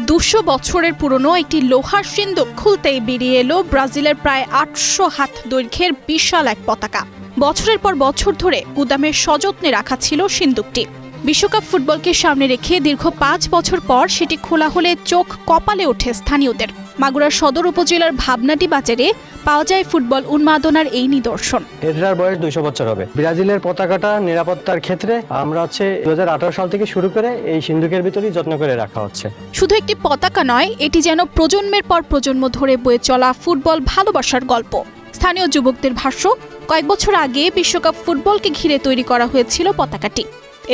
200 বছরের পুরনো একটি লোহার সিন্দুক খুলতেই বেরিয়ে এলো ব্রাজিলের প্রায় 800 হাত দৈর্ঘ্যের বিশাল এক পতাকা। বছরের পর বছর ধরে গুদামে সযত্নে রাখা ছিল সিন্দুকটি। বিশ্বকাপ ফুটবলকে সামনে রেখে দীর্ঘ 5 বছর পর সেটি খোলা হলে চোখ কপালে ওঠে স্থানীয়দের। মাগুরার সদর উপজেলার ভাবনাটি বাজারে পাওয়া যায় ফুটবল উন্মাদনার এই নিদর্শন। এটার বয়স 200 বছর হবে। ব্রাজিলের পতাকাটা নিরাপত্তার ক্ষেত্রে আমরা 2018 সাল থেকে শুরু করে এই সিন্দুকের ভিতরেই যত্ন করে রাখা হচ্ছে। শুধু একটি পতাকা নয়, এটি যেন প্রজন্মের পর প্রজন্ম ধরে বয়ে চলা ফুটবল ভালোবাসার গল্প। স্থানীয় যুবকদের ভাষ্য, কয়েক বছর আগে বিশ্বকাপ ফুটবলকে ঘিরে তৈরি করা হয়েছিল পতাকাটি।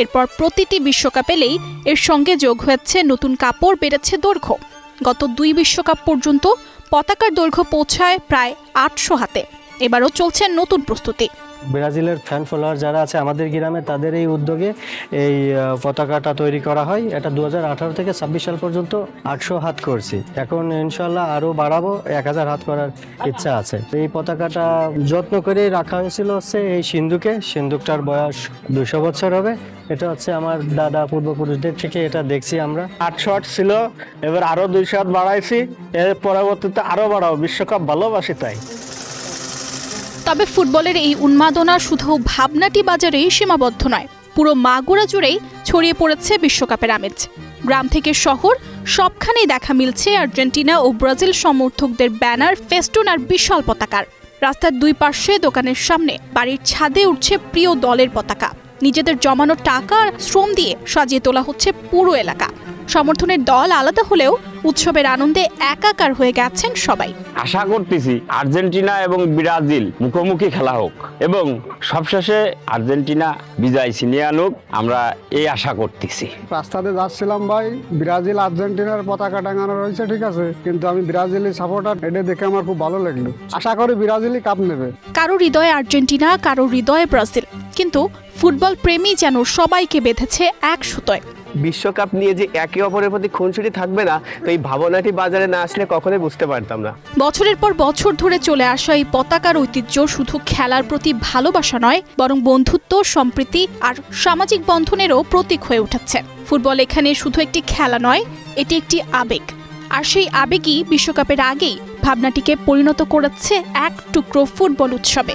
এরপর প্রতিটি বিশ্বকাপ এলেই এর সঙ্গে যোগ হয়েছে নতুন কাপড়, বেড়েছে দৈর্ঘ্য। গত 2 বিশ্বকাপ পর্যন্ত পতাকার দৈর্ঘ্য পৌঁছায় প্রায় 800 হাতে। এবারও চলছে নতুন প্রস্তুতি। ব্রাজিলের ফ্যান ফলোয়ার যারা আছে আমাদের গ্রামে, তাদের এই উদ্যোগে এই পতাকাটা তৈরি করা হয়। এটা 2018 থেকে 26 সাল পর্যন্ত 800 হাত করছি। এখন ইনশাল্লাহ আরো বাড়াবো, 1000 হাত করার ইচ্ছা আছে। এই পতাকাটা যত্ন করে রাখা হয়েছিল এই সিন্দুকটার বয়স 200 বছর হবে। এটা আমার দাদা পূর্বপুরুষদের থেকে এটা দেখছি আমরা। 800 হাত ছিল, এবার আরো 200 হাত বাড়াইছি। এর পরবর্তীতে আরো বাড়াবো, বিশ্বকাপ ভালোবাসি তাই। তবে ফুটবলের এই উন্মাদনা শুধু ভাবনাটি বাজারেই সীমাবদ্ধ নয়, পুরো মাগুরা জুড়েই ছড়িয়ে পড়েছে বিশ্বকাপের আমেজ। গ্রাম থেকে শহর সবখানেই দেখা মিলছে আর্জেন্টিনা ও ব্রাজিল সমর্থকদের ব্যানার, ফেস্টুন আর বিশাল পতাকার। রাস্তার 2 পাশে, দোকানের সামনে, বাড়ির ছাদে উঠছে প্রিয় দলের পতাকা। নিজেদের জমানো টাকা আর শ্রম দিয়ে সাজিয়ে তোলা হচ্ছে পুরো এলাকা। সমর্থনের দল আলাদা হলেও উৎসবের আনন্দে একাকার হয়ে গেছেন সবাই। আশা করতেছি আর্জেন্টিনা এবং ব্রাজিল মুখোমুখি খেলা হোক এবং সবশেষে আর্জেন্টিনা বিজয় ছিনিয়ে আনুক, আমরা এই আশা করতেছি। রাস্তাতে যাচ্ছিলাম ভাই, ব্রাজিল আর্জেন্টিনার পতাকা টাঙানো রয়েছে, ঠিক আছে, কিন্তু আমি ব্রাজিলি সাপোর্টার। এটা দেখে আমার খুব ভালো লাগলো। আশা করি ব্রাজিলই কাপ নেবে। কারো হৃদয়ে আর্জেন্টিনা, কারো হৃদয়ে ব্রাজিল, কিন্তু ফুটবল প্রেমী যেন সবাইকে বেঁধেছে এক সুতোয়। বিশ্বকাপ নিয়ে যে একে অপরের প্রতি খুনসুটি থাকবে না, তো এই ভাবনাটি বাজারে না আসলে কখনোই বুঝতে পারতাম না। বছরের পর বছর ধরে চলে আসা এই পতাকার ঐতিহ্য শুধু খেলার প্রতি ভালোবাসা নয়, বরং বন্ধুত্ব, সম্প্রীতি আর সামাজিক বন্ধনেরও প্রতীক হয়ে উঠেছে। ফুটবল এখানে শুধু একটি খেলা নয়, এটি একটি আবেগ। আর সেই আবেগই বিশ্বকাপের আগেই ভাবনাটিকে পরিণত করেছে এক টুকরো ফুটবল উৎসবে।